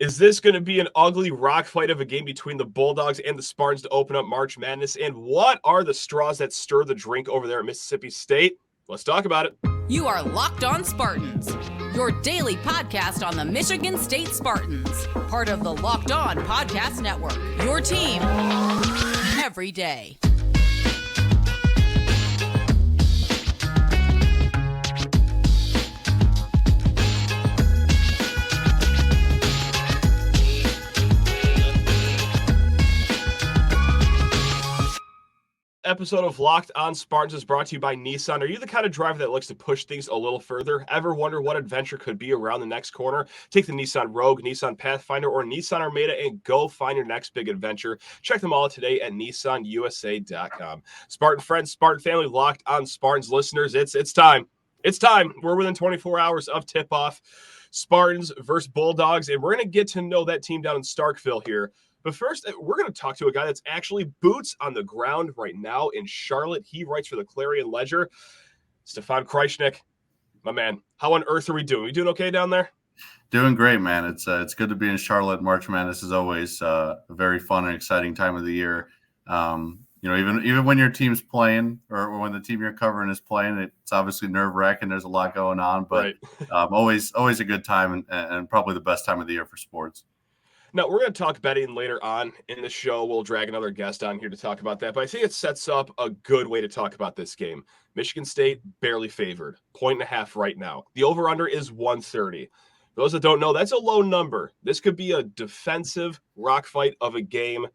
Is this going to be an ugly rock fight of a game between the Bulldogs and the Spartans to open up March Madness? And what are the straws that stir the drink over there at Mississippi State? Let's talk about it. You are Locked On Spartans, your daily podcast on the Michigan State Spartans, part of the Locked On Podcast Network, your team every day. Episode of Locked On Spartans is brought to you by Nissan. Are you the kind of driver that likes to push things a little further? Ever wonder what adventure could be around the next corner? Take the Nissan Rogue, Nissan Pathfinder, or Nissan Armada and go find your next big adventure. Check them all out today at nissanusa.com. Spartan friends, Spartan family, Locked On Spartans listeners, it's time. It's time. We're within 24 hours of tip-off. Spartans versus Bulldogs, and we're going to get to know that team down in Starkville here. But first, we're going to talk to a guy that's actually boots on the ground right now in Charlotte. He writes for the Clarion Ledger. Stefan Krajisnik, my man, how on earth are we doing? We doing okay down there? Doing great, man. It's good to be in Charlotte. March Madness is always a very fun and exciting time of the year. Even when your team's playing or when the team you're covering is playing, it's obviously nerve-wracking. There's a lot going on, but right. always a good time and probably the best time of the year for sports. Now, we're going to talk betting later on in the show. We'll drag another guest on here to talk about that. But I think it sets up a good way to talk about this game. Michigan State barely favored, 1.5 right now. The over-under is 130. For those that don't know, that's a low number. This could be a defensive rock fight of a game.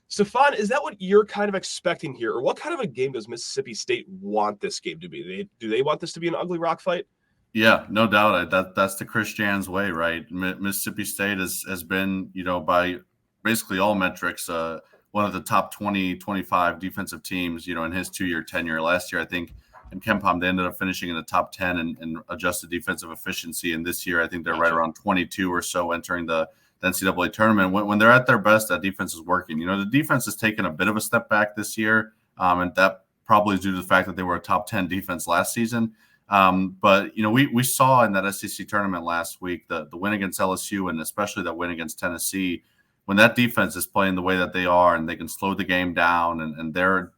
Stefan, is that what you're kind of expecting here? Or what kind of a game does Mississippi State want this game to be? Do they want this to be an ugly rock fight? Yeah, no doubt. That's the Chris Jans way, right? Mississippi State has been, by basically all metrics, one of the top 20, 25 defensive teams, in his 2-year tenure. Last year, I think, in KenPom, they ended up finishing in the top 10 in adjusted defensive efficiency. And this year, I think they're right around 22 or so entering the NCAA tournament. When they're at their best, that defense is working. The defense has taken a bit of a step back this year, and that probably is due to the fact that they were a top 10 defense last season. But we saw in that SEC tournament last week the win against LSU and especially that win against Tennessee, when that defense is playing the way that they are and they can slow the game down and they're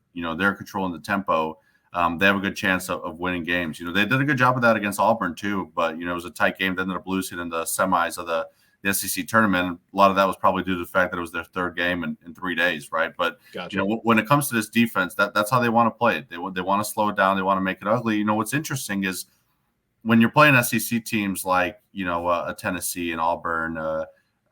controlling the tempo, they have a good chance of winning games. They did a good job of that against Auburn too, but it was a tight game. They ended up losing in the semis of the SEC tournament. A lot of that was probably due to the fact that it was their third game in 3 days, right? But gotcha. When it comes to this defense, that's how they want to play it. They want to slow it down. They want to make it ugly. What's interesting is when you're playing SEC teams like a Tennessee and Auburn,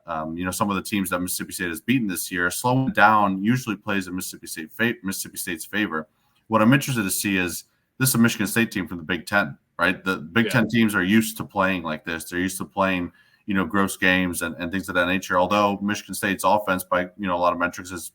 some of the teams that Mississippi State has beaten this year, slowing down usually plays in Mississippi State's favor. What I'm interested to see is this is a Michigan State team from the Big Ten, right? The Big Ten teams are used to playing like this. They're used to playing gross games and things of that nature. Although Michigan State's offense by, a lot of metrics is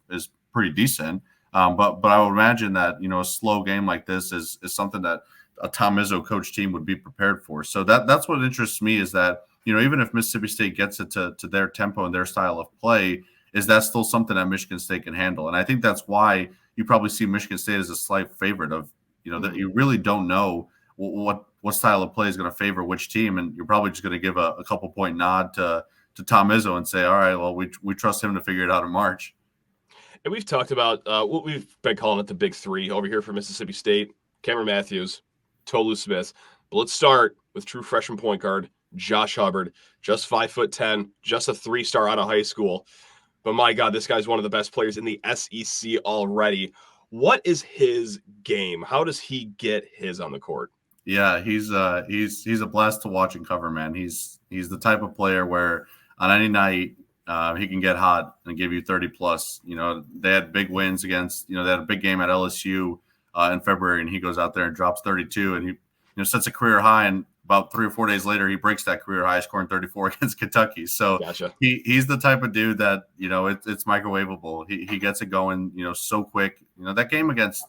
pretty decent. But I would imagine that, a slow game like this is something that a Tom Izzo coach team would be prepared for. So that's what interests me is that, even if Mississippi State gets it to their tempo and their style of play, is that still something that Michigan State can handle? And I think that's why you probably see Michigan State as a slight favorite of, that you really don't know what style of play is going to favor which team, and you're probably just going to give a couple point nod to Tom Izzo and say, all right, well, we trust him to figure it out in March. And we've talked about what we've been calling it the big three over here for Mississippi State: Cameron Matthews, Tolu Smith. But let's start with true freshman point guard Josh Hubbard, just 5'10", just a 3-star out of high school. But my God, this guy's one of the best players in the SEC already. What is his game? How does he get his on the court? Yeah, he's a blast to watch and cover, man. He's the type of player where on any night he can get hot and give you 30 plus. They had big wins against, they had a big game at LSU in February, and he goes out there and drops 32, and he sets a career high, and about 3 or 4 days later he breaks that career high, scoring 34 against Kentucky. So gotcha. He's the type of dude that it's microwavable. He gets it going so quick. That game against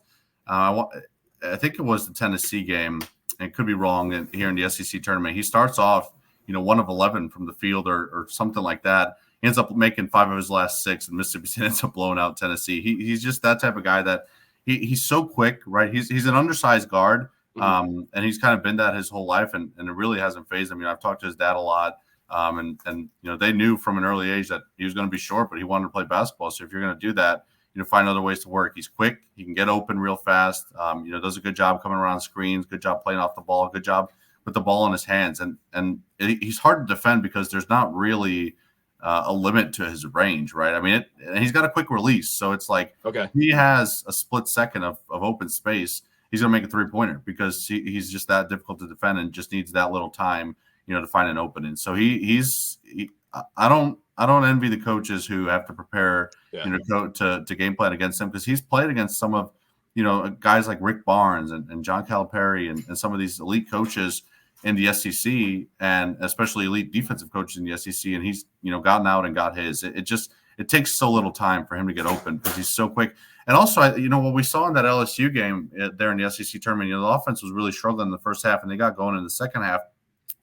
I think it was the Tennessee game. And could be wrong here in the SEC tournament. He starts off, 1 of 11 from the field or something like that. He ends up making 5 of his last 6, and Mississippi State ends up blowing out Tennessee. He's just that type of guy that he's so quick, right? He's an undersized guard, and he's kind of been that his whole life, and it really hasn't fazed him. I've talked to his dad a lot. And they knew from an early age that he was going to be short, but he wanted to play basketball. So if you're going to do that, find other ways to work. He's quick. He can get open real fast. Does a good job coming around screens, good job playing off the ball, good job with the ball in his hands. And he's hard to defend because there's not really a limit to his range, right? I mean, he's got a quick release. So it's like, okay, he has a split second of open space. He's going to make a three-pointer because he's just that difficult to defend and just needs that little time, to find an opening. So I don't envy the coaches who have to prepare, to game plan against him, because he's played against some of, guys like Rick Barnes and John Calipari and some of these elite coaches in the SEC, and especially elite defensive coaches in the SEC. And he's, gotten out and got his. It takes so little time for him to get open because he's so quick. And also, what we saw in that LSU game there in the SEC tournament, the offense was really struggling in the first half, and they got going in the second half.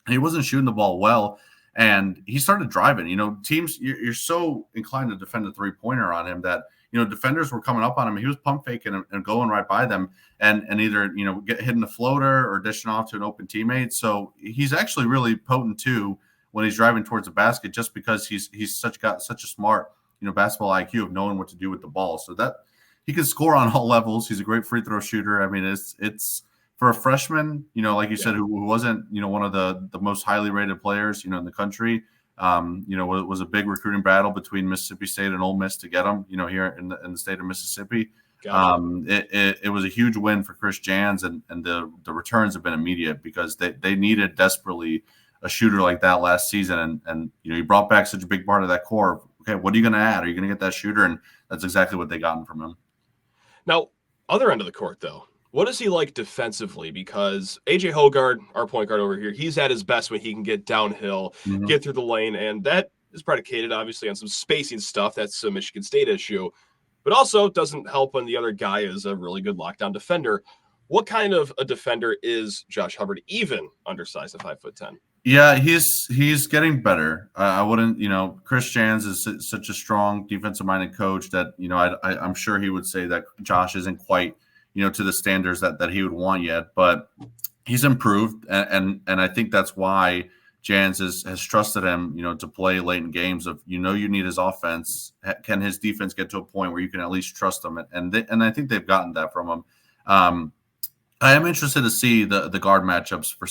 And he wasn't shooting the ball well. And he started driving. Teams, you're so inclined to defend a three-pointer on him that, defenders were coming up on him. He was pump faking and going right by them and either, hitting the floater or dishing off to an open teammate. So he's actually really potent too when he's driving towards the basket, just because he's got such a smart, basketball IQ of knowing what to do with the ball. So that he can score on all levels. He's a great free throw shooter. I mean, it's for a freshman, like you said, who wasn't, one of the most highly rated players, in the country. It was a big recruiting battle between Mississippi State and Ole Miss to get him, here in the state of Mississippi. It was a huge win for Chris Jans, and the returns have been immediate because they needed desperately a shooter like that last season. And he brought back such a big part of that core. Okay, what are you going to add? Are you going to get that shooter? And that's exactly what they gotten from him. Now, other end of the court, though. What is he like defensively? Because A.J. Hoggard, our point guard over here, he's at his best when he can get downhill, get through the lane, and that is predicated, obviously, on some spacing stuff. That's a Michigan State issue. But also doesn't help when the other guy is a really good lockdown defender. What kind of a defender is Josh Hubbard, even undersized at 5'10"? Yeah, he's getting better. I wouldn't, Chris Jans is such a strong defensive-minded coach that, I'm sure he would say that Josh isn't quite – to the standards that he would want yet, but he's improved. And I think that's why Jans has trusted him, to play late in games of, you need his offense. Can his defense get to a point where you can at least trust him? And I think they've gotten that from him. I am interested to see the guard matchups for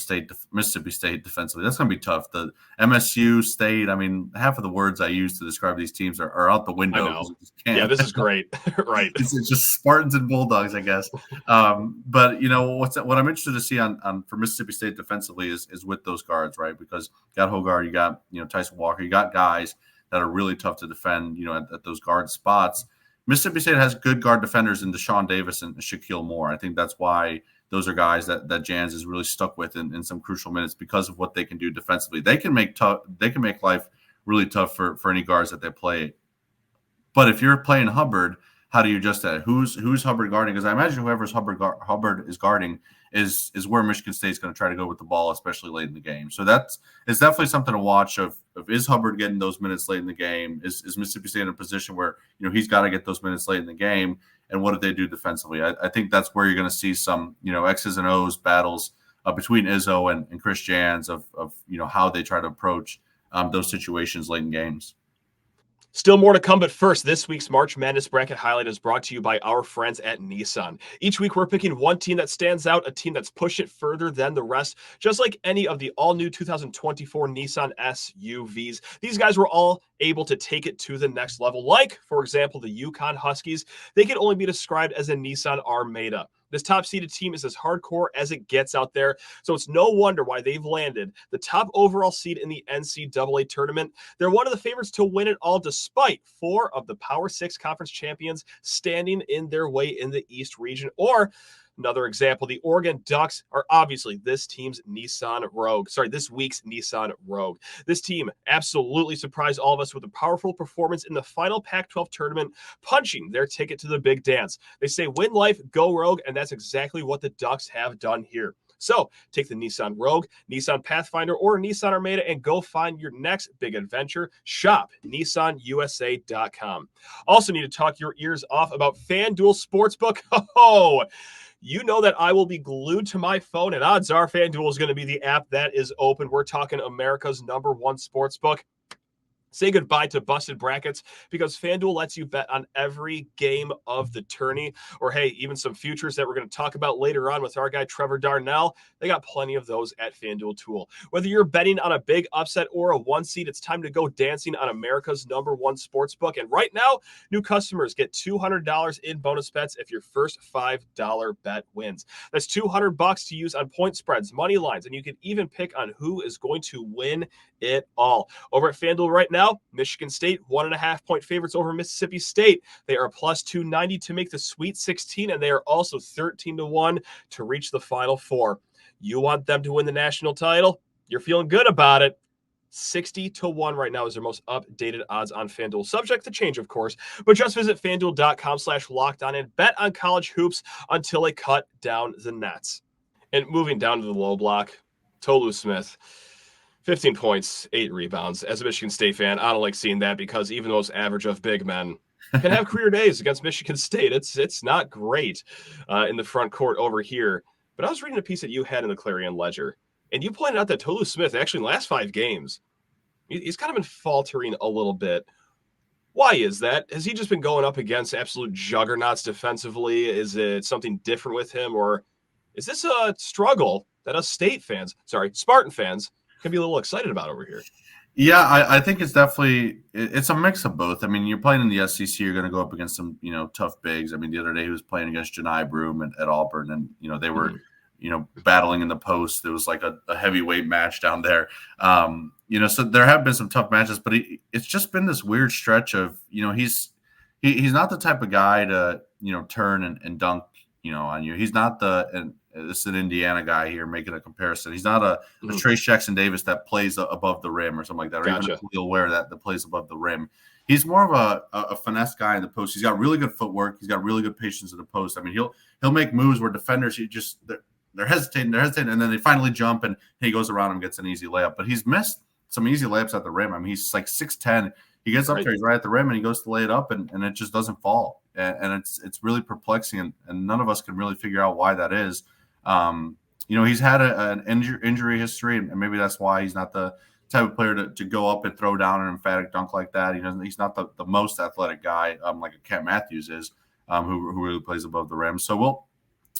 Mississippi State defensively. That's going to be tough. The MSU State, I mean, half of the words I use to describe these teams are out the window. I know. Yeah, this is great. Right. It's just Spartans and Bulldogs, I guess. But what I'm interested to see on for Mississippi State defensively is with those guards, right? Because you got Hoggard, you got Tyson Walker, you got guys that are really tough to defend, at those guard spots. Mississippi State has good guard defenders in Deshaun Davis and Shaquille Moore. I think that's why those are guys that Jans is really stuck with in some crucial minutes because of what they can do defensively. They can make life really tough for any guards that they play. But if you're playing Hubbard, how do you adjust that? Who's Hubbard guarding? Because I imagine whoever's Hubbard is guarding is where Michigan State's going to try to go with the ball, especially late in the game. So it's definitely something to watch of is Hubbard getting those minutes late in the game? Is Mississippi State in a position where he's got to get those minutes late in the game? And what do they do defensively? I think that's where you're going to see some X's and O's battles between Izzo and Chris Jans of how they try to approach those situations late in games. Still more to come, but first, this week's March Madness Bracket Highlight is brought to you by our friends at Nissan. Each week, we're picking one team that stands out, a team that's pushed it further than the rest, just like any of the all-new 2024 Nissan SUVs. These guys were all able to take it to the next level, like, for example, the Yukon Huskies. They can only be described as a Nissan Armada. This top-seeded team is as hardcore as it gets out there, so it's no wonder why they've landed the top overall seed in the NCAA Tournament. They're one of the favorites to win it all, despite 4 of the Power 6 conference champions standing in their way in the East region. Or another example, the Oregon Ducks are obviously this week's Nissan Rogue. This team absolutely surprised all of us with a powerful performance in the final Pac-12 tournament, punching their ticket to the big dance. They say win life, go Rogue, and that's exactly what the Ducks have done here. So take the Nissan Rogue, Nissan Pathfinder, or Nissan Armada and go find your next big adventure. Shop NissanUSA.com. Also need to talk your ears off about FanDuel Sportsbook. Oh, you know that I will be glued to my phone, and odds are FanDuel is going to be the app that is open. We're talking America's #1 sportsbook. Say goodbye to busted brackets because FanDuel lets you bet on every game of the tourney, or hey, even some futures that we're going to talk about later on with our guy Trevor Darnell. They got plenty of those at FanDuel Tool. Whether you're betting on a big upset or a one seed, it's time to go dancing on America's #1 sportsbook. And right now, new customers get $200 in bonus bets if your first $5 bet wins. That's $200 to use on point spreads, money lines, and you can even pick on who is going to win it all. Over at FanDuel right now, Michigan State 1.5-point favorites over Mississippi State. They are plus 290 to make the Sweet 16, and they are also 13-1 to reach the Final Four. You want them to win the national title? You're feeling good about it. 60-1 right now is their most updated odds on FanDuel. Subject to change, of course, but just visit FanDuel.com/lockedon and bet on college hoops until they cut down the nets. And moving down to the low block, Tolu Smith. 15 points, 8 rebounds. As a Michigan State fan, I don't like seeing that because even those average of big men can have career days against Michigan State. It's not great in the front court over here. But I was reading a piece that you had in the Clarion Ledger, and you pointed out that Tolu Smith, actually in the last 5 games, he's kind of been faltering a little bit. Why is that? Has he just been going up against absolute juggernauts defensively? Is it something different with him? Or is this a struggle that us Spartan fans, can be a little excited about over here? Yeah, I think it's definitely it's a mix of both. I mean, you're playing in the SEC, you're going to go up against some tough bigs. I mean, the other day he was playing against Janai Broome at Auburn, and they were battling in the post. There was like a heavyweight match down there. So there have been some tough matches, but it's just been this weird stretch of he's not the type of guy to turn and dunk on you. He's not this is an Indiana guy here making a comparison. He's not a Trace Jackson Davis that plays above the rim or something like that, or even a Khalil Ware that plays above the rim. He's more of a finesse guy in the post. He's got really good footwork. He's got really good patience in the post. I mean, he'll make moves where defenders they're hesitating, and then they finally jump, and he goes around and gets an easy layup. But he's missed some easy layups at the rim. I mean, he's like 6'10". He gets up there, he's right at the rim, and he goes to lay it up, and it just doesn't fall. And it's really perplexing, and none of us can really figure out why that is. He's had an injury history, and maybe that's why he's not the type of player to go up and throw down an emphatic dunk like that. He's not the most athletic guy like a Cat Matthews is, who really plays above the rim. So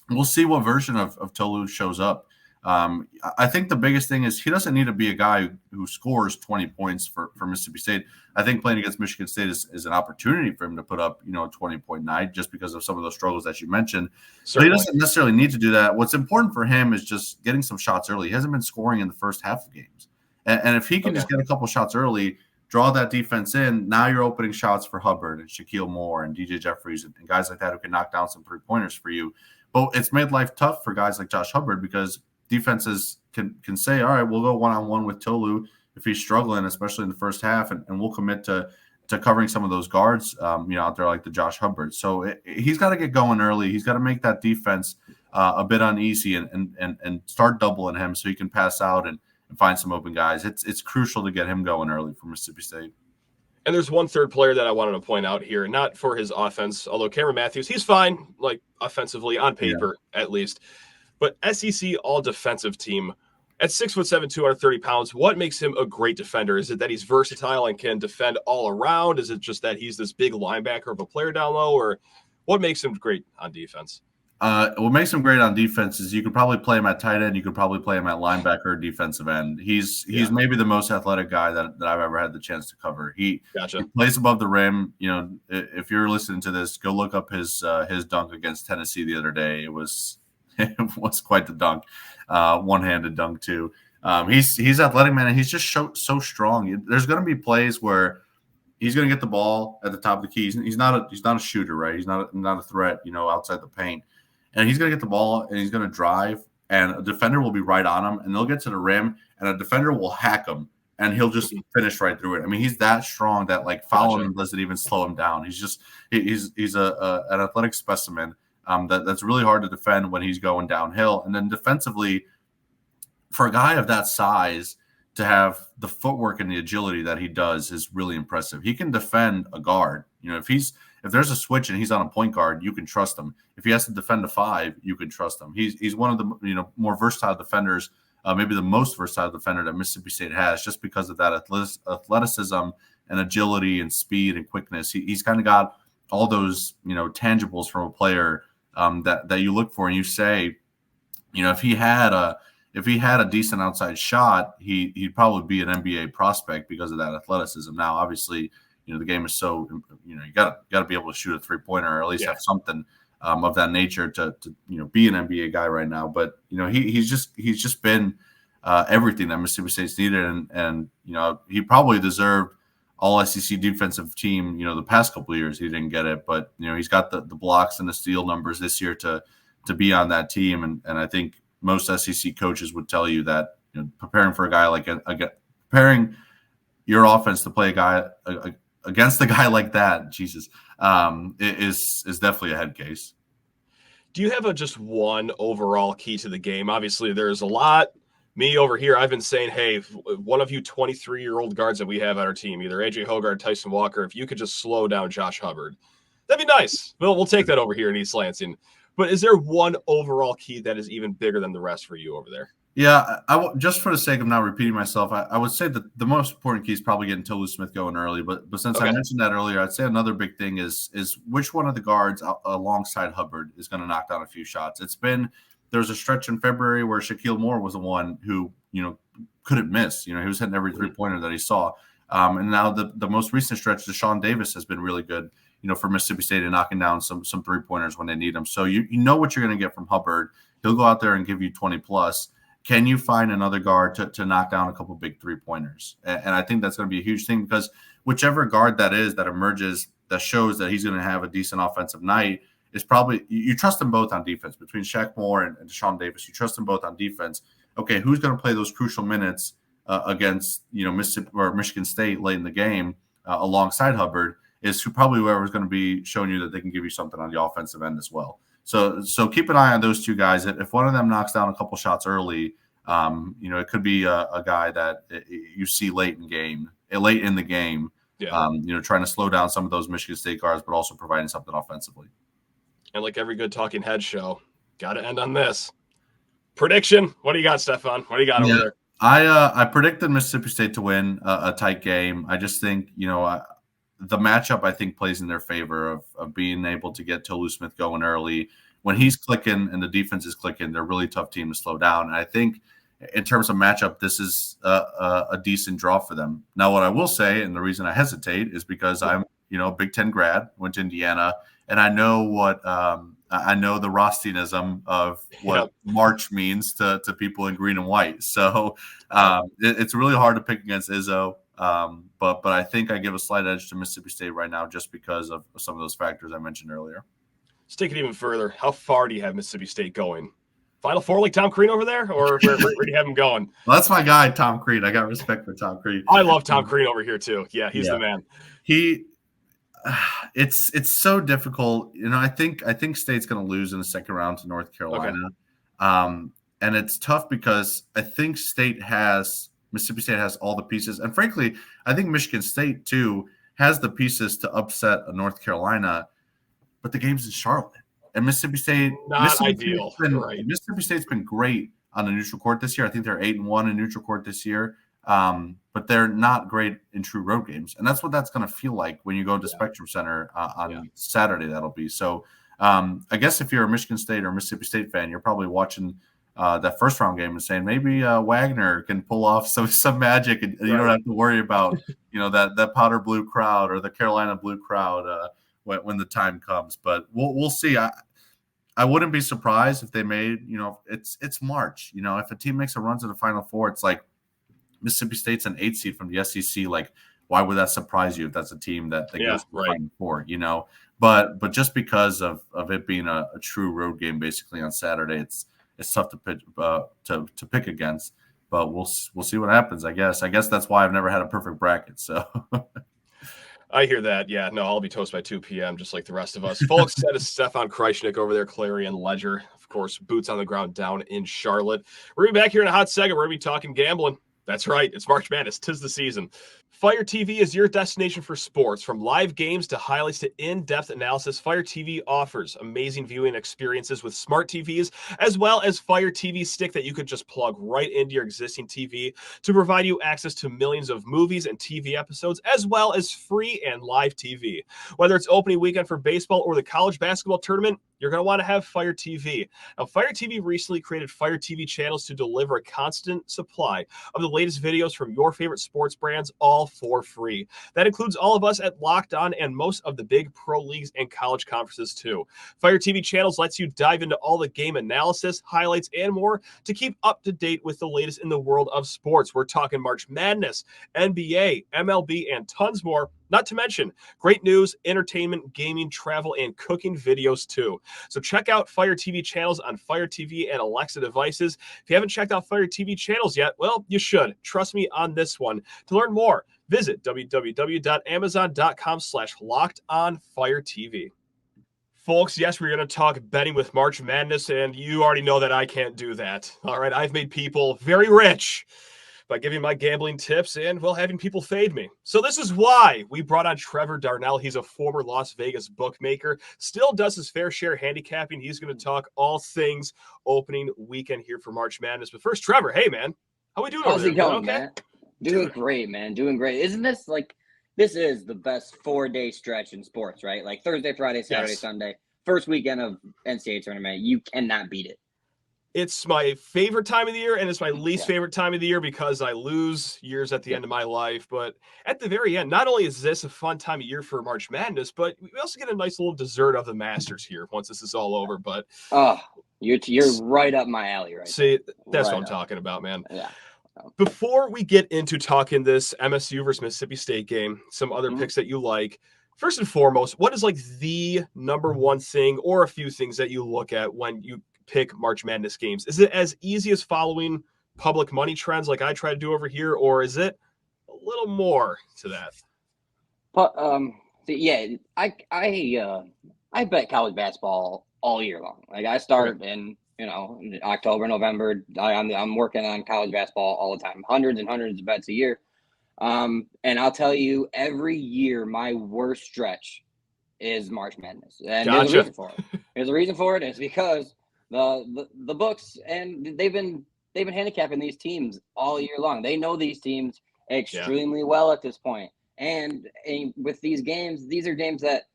we'll see what version of Tolu shows up. I think the biggest thing is he doesn't need to be a guy who scores 20 points for Mississippi State. I think playing against Michigan State is an opportunity for him to put up, a 20-point night just because of some of those struggles that you mentioned. So he doesn't necessarily need to do that. What's important for him is just getting some shots early. He hasn't been scoring in the first half of games. And if he can just get a couple shots early, draw that defense in, now you're opening shots for Hubbard and Shaquille Moore and DJ Jeffries and guys like that who can knock down some three-pointers for you. But it's made life tough for guys like Josh Hubbard because defenses can say, all right, we'll go one-on-one with Tolu if he's struggling, especially in the first half, and we'll commit to covering some of those guards, out there like the Josh Hubbard. So he's got to get going early. He's got to make that defense a bit uneasy and start doubling him so he can pass out and find some open guys. It's crucial to get him going early for Mississippi State. And there's one third player that I wanted to point out here, not for his offense, although Cameron Matthews, he's fine, like offensively on paper at least. But SEC all-defensive team at 6'7", 230 pounds, what makes him a great defender? Is it that he's versatile and can defend all around? Is it just that he's this big linebacker of a player down low? Or what makes him great on defense? What makes him great on defense is you could probably play him at tight end. You could probably play him at linebacker or defensive end. He's maybe the most athletic guy that I've ever had the chance to cover. He plays above the rim. If you're listening to this, go look up his dunk against Tennessee the other day. It was quite the dunk, one-handed dunk too. He's athletic, man, and he's just so strong. There's going to be plays where he's going to get the ball at the top of the key. He's not a shooter, right? He's not a threat, outside the paint. And he's going to get the ball and he's going to drive, and a defender will be right on him, and they'll get to the rim, and a defender will hack him, and he'll just finish right through it. I mean, he's that strong that fouling him doesn't even slow him down. He's an athletic specimen. That's really hard to defend when he's going downhill. And then defensively, for a guy of that size to have the footwork and the agility that he does is really impressive. He can defend a guard. If there's a switch and he's on a point guard, you can trust him. If he has to defend a 5, you can trust him. He's one of the more versatile defenders, maybe the most versatile defender that Mississippi State has, just because of that athleticism and agility and speed and quickness. He's kind of got all those tangibles from a player that you look for, and you say, if he had a decent outside shot, he'd probably be an NBA prospect because of that athleticism. Now, obviously, the game is so you got to be able to shoot a 3-pointer or at least have something of that nature to be an NBA guy right now. But he's just been everything that Mississippi State's needed, and he probably deserved all SEC defensive team the past couple of years. He didn't get it, but he's got the blocks and the steal numbers this year to be on that team, and I think most SEC coaches would tell you that preparing for a guy like preparing your offense to play a guy against a guy like that, Jesus, is definitely a head case. Do you have just one overall key to the game? Obviously, there's a lot. Me over here, I've been saying, hey, one of you 23-year-old guards that we have on our team, either AJ Hogarth, Tyson Walker, if you could just slow down Josh Hubbard, that'd be nice. We'll take that over here in East Lansing. But is there one overall key that is even bigger than the rest for you over there? Yeah, just for the sake of not repeating myself, I would say that the most important key is probably getting Tolu Smith going early. But since I mentioned that earlier, I'd say another big thing is which one of the guards alongside Hubbard is going to knock down a few shots. There was a stretch in February where Shaquille Moore was the one who couldn't miss. He was hitting every 3-pointer that he saw. And now the most recent stretch, Deshaun Davis has been really good. For Mississippi State and knocking down some 3-pointers when they need them. So you know what you're going to get from Hubbard. He'll go out there and give you 20 plus. Can you find another guard to knock down a couple big 3-pointers? And I think that's going to be a huge thing, because whichever guard that is that emerges that shows that he's going to have a decent offensive night is probably – you trust them both on defense. Between Shaq Moore and Deshaun Davis, you trust them both on defense. Okay, who's going to play those crucial minutes against Mississippi or Michigan State late in the game alongside Hubbard is whoever's going to be showing you that they can give you something on the offensive end as well. So keep an eye on those two guys. If one of them knocks down a couple shots early, it could be a guy that you see late in the game, trying to slow down some of those Michigan State guards, but also providing something offensively. And like every good talking head show, got to end on this prediction. What do you got, Stefan? What do you got over there? I predicted Mississippi State to win a tight game. I just think, the matchup, I think, plays in their favor of being able to get Tolu Smith going early. When he's clicking and the defense is clicking, they're a really tough team to slow down. And I think in terms of matchup, this is a decent draw for them. Now, what I will say, and the reason I hesitate, is because I'm, a Big Ten grad, went to Indiana, and I know what I know the Rostinism of what March means to people in green and white. So it's really hard to pick against Izzo. But I think I give a slight edge to Mississippi State right now just because of some of those factors I mentioned earlier. Let's take it even further. How far do you have Mississippi State going? Final Four like Tom Crean over there? Or where do you have him going? Well, that's my guy, Tom Crean. I got respect for Tom Crean. I love Tom Crean over here too. Yeah, he's the man. It's so difficult. I think State's going to lose in the second round to North Carolina. Okay. And it's tough because I think Mississippi State has all the pieces. And frankly, I think Michigan State, too, has the pieces to upset a North Carolina. But the game's in Charlotte. And Mississippi State – Mississippi State's been great on the neutral court this year. I think they're 8-1 in neutral court this year. But they're not great in true road games. And that's what that's going to feel like when you go to Spectrum Center on Saturday, that'll be. So I guess if you're a Michigan State or Mississippi State fan, you're probably watching – that first round game and saying maybe Wagner can pull off some magic and you don't have to worry about that powder blue crowd or the Carolina blue crowd when the time comes. But we'll see. I wouldn't be surprised if they made it's March. If a team makes a run to the Final Four, it's like Mississippi State's an 8 seed from the SEC. Like, why would that surprise you if that's a team that goes to the Final Four? But just because of it being a true road game basically on Saturday, it's tough to pick against, but we'll see what happens. I guess that's why I've never had a perfect bracket. So I hear that. Yeah, no, I'll be toast by 2 p.m. just like the rest of us. Folks, that is Stefan Krajisnik over there, Clarion Ledger. Of course, boots on the ground down in Charlotte. We're going to be back here in a hot second. We're going to be talking gambling. That's right. It's March Madness. 'Tis the season. Fire TV is your destination for sports. From live games to highlights to in-depth analysis, Fire TV offers amazing viewing experiences with smart TVs, as well as Fire TV Stick that you could just plug right into your existing TV to provide you access to millions of movies and TV episodes, as well as free and live TV. Whether it's opening weekend for baseball or the college basketball tournament, you're going to want to have Fire TV. Now, Fire TV recently created Fire TV channels to deliver a constant supply of the latest videos from your favorite sports brands, all for free. That includes all of us at Locked On and most of the big pro leagues and college conferences too. Fire TV channels lets you dive into all the game analysis, highlights, and more to keep up to date with the latest in the world of sports. We're talking March Madness, NBA, MLB, and tons more. Not to mention great news, entertainment, gaming, travel, and cooking videos too. So check out Fire TV channels on Fire TV and Alexa devices. If you haven't checked out Fire TV channels yet, well, you should. Trust me on this one. To learn more, visit www.amazon.com/lockedonfiretv. Folks, yes, we're going to talk betting with March Madness, and you already know that I can't do that. All right, I've made people very rich by giving my gambling tips and, well, having people fade me. So this is why we brought on Trevor Darnell. He's a former Las Vegas bookmaker, still does his fair share handicapping. He's going to talk all things opening weekend here for March Madness. But first, Trevor, hey, man, how we doing over there? How's it going, man? Doing great, man. Doing great. Isn't this this is the best 4-day stretch in sports, right? Like Thursday, Friday, Saturday, Yes. Sunday, first weekend of NCAA tournament. You cannot beat it. It's my favorite time of the year, and it's my least favorite time of the year because I lose years at the end of my life. But at the very end, not only is this a fun time of year for March Madness, but we also get a nice little dessert of the Masters here once this is all over. But Oh, you're right up my alley, right? see, that's Right what I'm up. talking about, man. Yeah. Before we get into talking this MSU versus Mississippi State game, some other Mhm. picks that you like, first and foremost, what is like the number one thing or a few things that you look at when you pick March Madness games? Is it as easy as following public money trends like I try to do over here, or is it a little more to that? But yeah, I bet college basketball all year long. Like I start in October, November. I'm working on college basketball all the time, hundreds and hundreds of bets a year. And I'll tell you, every year my worst stretch is March Madness, and there's a Gotcha. reason for it. There's a reason for it. It's because the books, and they've been handicapping these teams all year long. They know these teams extremely well at this point. And with these games, these are games that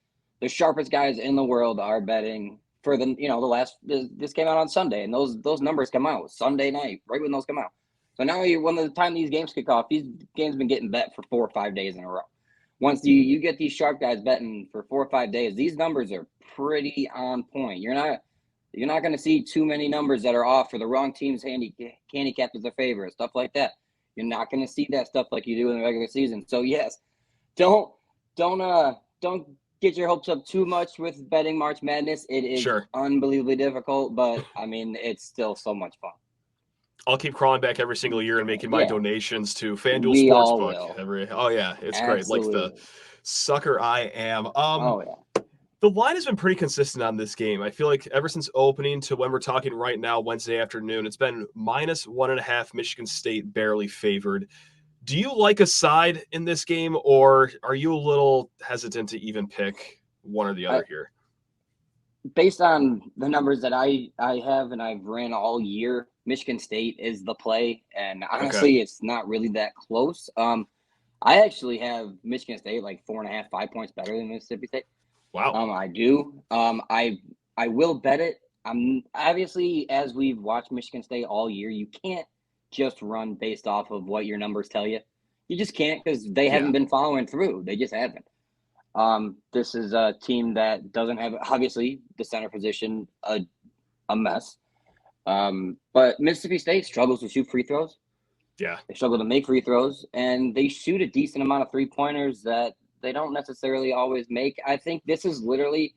the sharpest guys in the world are betting for this came out on Sunday, and those numbers come out Sunday night, right when those come out. So now when the time these games kick off, these games have been getting bet for 4 or 5 days in a row. Once you get these sharp guys betting for 4 or 5 days, these numbers are pretty on point. You're not going to see too many numbers that are off for the wrong team's handicapped as a favorite, stuff like that. You're not going to see that stuff like you do in the regular season. So yes, don't get your hopes up too much with betting March Madness. It is unbelievably difficult, but I mean, it's still so much fun. I'll keep crawling back every single year and making my donations to FanDuel We all Sportsbook. will. It's Absolutely. great. Like the sucker I am. Oh yeah. The line has been pretty consistent on this game. I feel like ever since opening to when we're talking right now, Wednesday afternoon, it's been -1.5, Michigan State barely favored. Do you like a side in this game, or are you a little hesitant to even pick one or the other here? Based on the numbers that I have and I've ran all year, Michigan State is the play. And honestly, it's not really that close. I actually have Michigan State like 4.5, 5 points better than Mississippi State. Wow. I do. I will bet it. Obviously, as we've watched Michigan State all year, you can't just run based off of what your numbers tell you. You just can't, because they haven't been following through. They just haven't. This is a team that doesn't have, obviously, the center position a mess. But Mississippi State struggles to shoot free throws. Yeah. They struggle to make free throws, and they shoot a decent amount of three-pointers that they don't necessarily always make. I think this is literally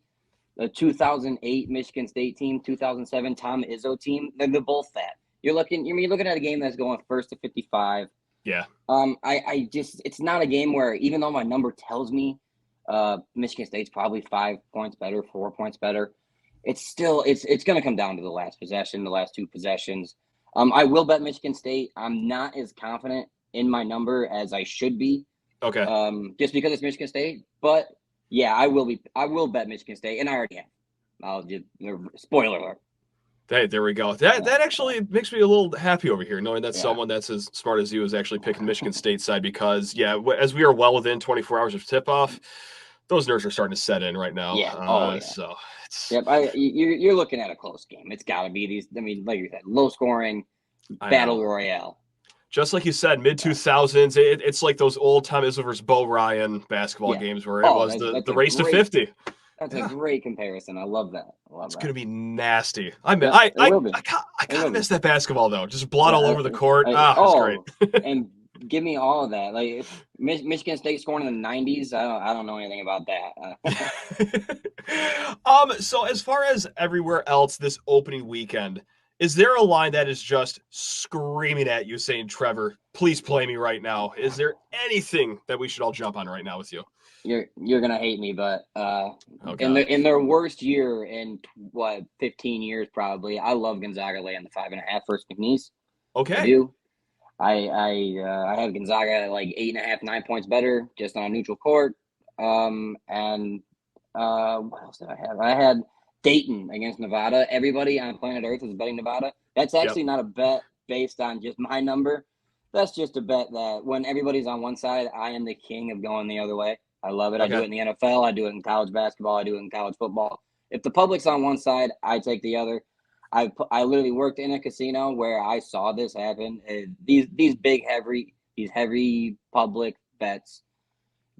the 2008 Michigan State team, 2007 Tom Izzo team. They're both that. You're looking at a game that's going first to 55. Yeah. It's not a game where, even though my number tells me Michigan State's probably 5 points better, 4 points better. It's still it's going to come down to the last possession, the last 2 possessions. I will bet Michigan State. I'm not as confident in my number as I should be. Okay. Just because it's Michigan State, but yeah, I will bet Michigan State, and I already have. I'll just spoiler alert. Hey, there we go. That actually makes me a little happy over here, knowing that someone that's as smart as you is actually picking Michigan State side, because as we are well within 24 hours of tip off, those nerves are starting to set in right now. Yeah. So it's, you're looking at a close game. It's got to be these. I mean, like you said, low scoring battle royale. Just like you said, mid 2000s, it's like those old Tom Izzo versus Bo Ryan basketball games where it was the race to 50. That's a great comparison. I love that. It's going to be nasty. I kind of miss that basketball, though. Just blood all over the court. It's great. And give me all of that. Like, if Michigan State scoring in the 90s, I don't know anything about that. So as far as everywhere else this opening weekend, is there a line that is just screaming at you saying, Trevor, please play me right now? Is there anything that we should all jump on right now with you? You're gonna hate me, but in their worst year in 15 years probably, I love Gonzaga laying the 5.5 versus McNeese. Okay. I do. I have Gonzaga at like 8.5, 9 points better just on a neutral court. And what else did I have? I had Dayton against Nevada. Everybody on planet Earth is betting Nevada. That's actually not a bet based on just my number. That's just a bet that when everybody's on one side, I am the king of going the other way. I love it. I do it in the NFL. I do it in college basketball. I do it in college football. If the public's on one side, I take the other. I literally worked in a casino where I saw this happen. These big, heavy public bets.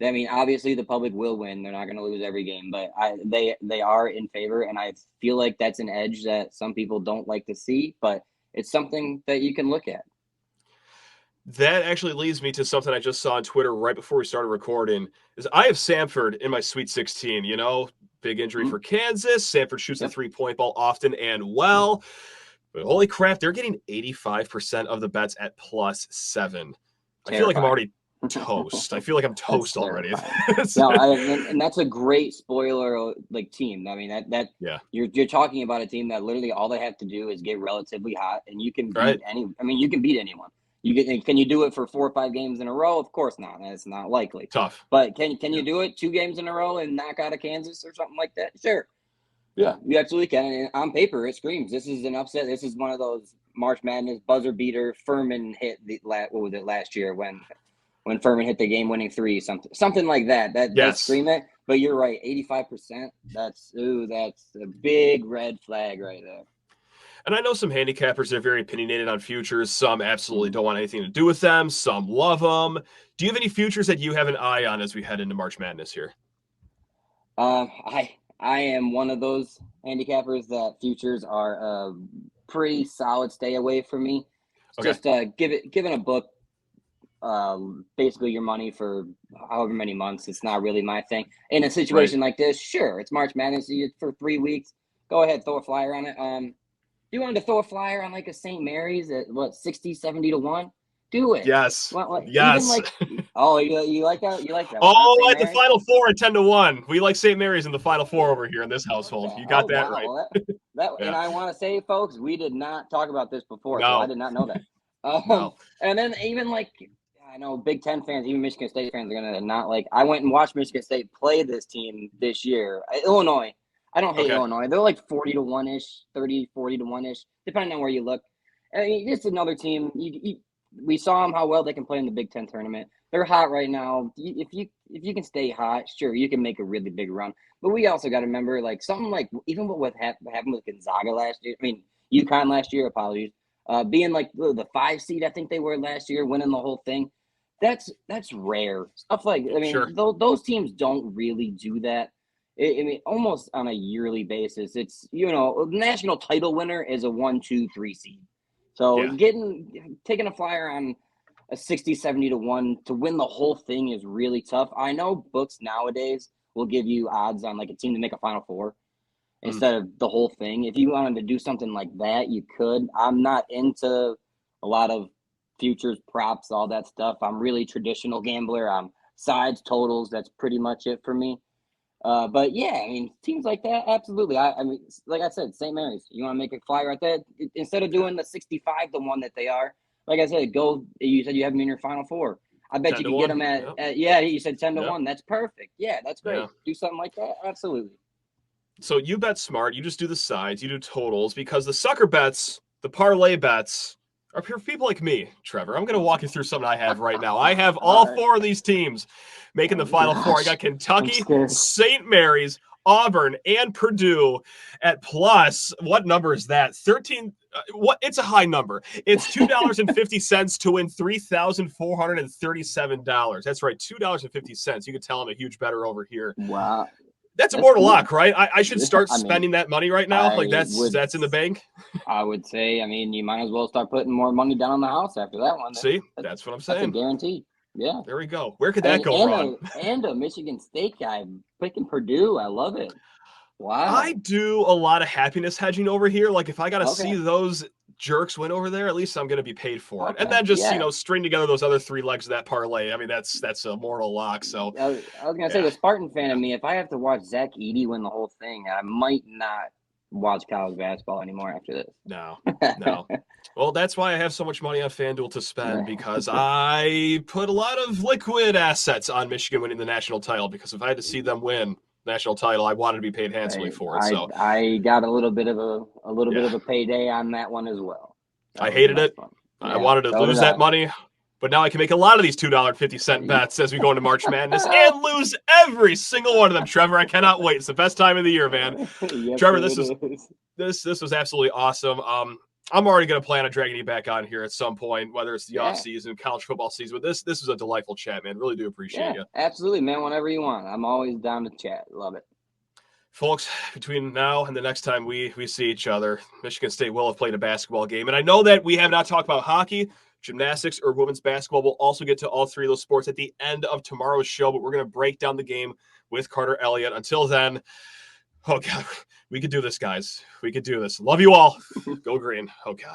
I mean, obviously the public will win. They're not going to lose every game, but they are in favor, and I feel like that's an edge that some people don't like to see, but it's something that you can look at. That actually leads me to something I just saw on Twitter right before we started recording. Is I have Samford in my Sweet 16. You know, big injury for Kansas. Samford shoots the 3-point ball often and well. But holy crap, they're getting 85% of the bets at +7. I feel like I'm already toast. I feel like I'm toast already. And that's a great spoiler like team. I mean you're talking about a team that literally all they have to do is get relatively hot, and you can beat you can beat anyone. Can you do it for 4 or 5 games in a row? Of course not. That's not likely. Tough. But can you do it 2 games in a row and knock out a Kansas or something like that? Sure. Yeah, you absolutely can. And on paper, it screams. This is an upset. This is one of those March Madness buzzer beater. Furman hit last year when Furman hit the game-winning 3, something like that. That scream it. But you're right, 85%. That's a big red flag right there. And I know some handicappers are very opinionated on futures. Some absolutely don't want anything to do with them. Some love them. Do you have any futures that you have an eye on as we head into March Madness here? I am one of those handicappers that futures are a pretty solid stay away from me. Just giving a book basically your money for however many months. It's not really my thing. In a situation like this, sure, it's March Madness for 3 weeks. Go ahead, throw a flyer on it. You wanted to throw a flyer on like a St. Mary's at 60, 70 to 1? Do it. Yes. Yes. You like that? You like that? Oh, at the Final Four at 10 to 1. We like St. Mary's in the Final Four over here in this household. You got that right. Well, and I want to say, folks, we did not talk about this before, so I did not know that. No. And then even I know Big Ten fans, even Michigan State fans are gonna not like. I went and watched Michigan State play this team this year. Illinois. I don't hate Illinois. They're like 40 to 1-ish, 30, 40 to 1-ish, depending on where you look. I mean, it's another team. We saw them how well they can play in the Big Ten tournament. They're hot right now. If you can stay hot, sure, you can make a really big run. But we also got to remember, something like even what happened with Gonzaga last year. I mean, UConn last year. Apologies. Being the 5 seed, I think they were last year, winning the whole thing. That's rare stuff. Those teams don't really do that. I mean, almost on a yearly basis. It's the national title winner is a 1, 2, 3 seed. So taking a flyer on a 60, 70 to 1 to win the whole thing is really tough. I know books nowadays will give you odds on a team to make a Final Four instead of the whole thing. If you wanted to do something like that, you could. I'm not into a lot of futures, props, all that stuff. I'm really traditional gambler. I'm sides, totals. That's pretty much it for me. But yeah, I mean, teams like that, absolutely. I mean, like I said, St. Mary's, you want to make a flyer right there? Instead of doing the 65 to 1 that they are, like I said, you said you have them in your Final Four. I bet you could get them at you said 10 to 1. That's perfect. Yeah, that's great. Yeah. Do something like that. Absolutely. So you bet smart. You just do the sides, you do totals, because the sucker bets, the parlay bets are for people like me, Trevor. I'm going to walk you through something I have right now. I have all 4 of these teams making the Final Four. I got Kentucky, St. Mary's, Auburn, and Purdue at plus. What number is that? 13. It's a high number. It's $2.50 to win $3,437. That's right, $2.50. You can tell I'm a huge bettor over here. Wow. That's immortal luck, right? I should start spending that money right now. Like that's in the bank. I would say, I mean, you might as well start putting more money down on the house after that one. See, that's what I'm saying. That's a guarantee. Yeah. There we go. Where could that go wrong? And a Michigan State guy picking Purdue. I love it. Wow. I do a lot of happiness hedging over here. Like if I got to see those jerks win over there, at least I'm going to be paid for it. And then just, string together those other 3 legs of that parlay. I mean, that's a mortal lock. So I was going to say, the Spartan fan of me, if I have to watch Zach Edey win the whole thing, I might not watch college basketball anymore after this. No. Well, that's why I have so much money on FanDuel to spend, because I put a lot of liquid assets on Michigan winning the national title, because if I had to see them win national title, I wanted to be paid handsomely for it. So I got a little bit of a bit of a payday on that one as well. I hated it. I wanted to lose that money, but now I can make a lot of these $2.50 bets as we go into March Madness and lose every single one of them. Trevor, I cannot wait. It's the best time of the year, man. Yes, Trevor, this was absolutely awesome. I'm already going to plan on dragging you back on here at some point, whether it's the off season, college football season. But this is a delightful chat, man. Really do appreciate you. Absolutely, man. Whenever you want, I'm always down to chat. Love it, folks. Between now and the next time we see each other, Michigan State will have played a basketball game, and I know that we have not talked about hockey, gymnastics, or women's basketball. We'll also get to all 3 of those sports at the end of tomorrow's show. But we're going to break down the game with Carter Elliott. Until then. Oh, God, we could do this, guys. We could do this. Love you all. Go green. Oh, God.